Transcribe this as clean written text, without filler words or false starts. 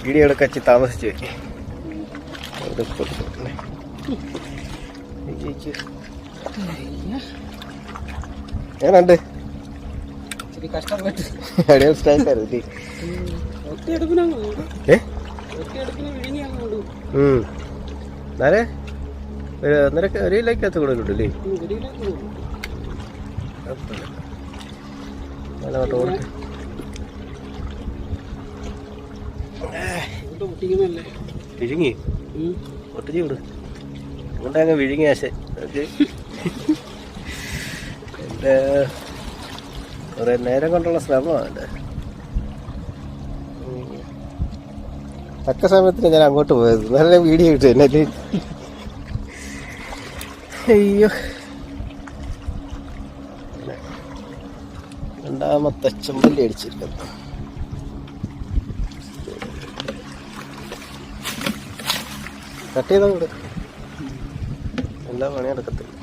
Video എടുക്കാൻ വെച്ച് താമസിച്ചു ഏതാണ്ട് അടിയാൽ സ്ട്രൈക്കായിരുന്നു. നിനക്ക് ഒരു കിലോക്കകത്ത് കൂടുതലുണ്ടല്ലേ? വിഴുങ്ങി ഒട്ടിച്ചു വിടും അതുകൊണ്ടങ്ങ് വിഴുങ്ങി ആശേ. എൻ്റെ കുറേ നേരം കൊണ്ടുള്ള ശ്രമമാണ് എൻ്റെ. തക്ക സമയത്തിന് ഞാൻ അങ്ങോട്ട് പോയത്, നല്ല വീഡിയോ കിട്ടും എന്നെ. അയ്യോ, രണ്ടാമത്തെ ചെമ്പല്ലി അടിച്ചിരിക്കുന്നു. കട്ട് ചെയ്താൽ കൂടെ എല്ലാ പണിയെടുക്കത്തില്ല.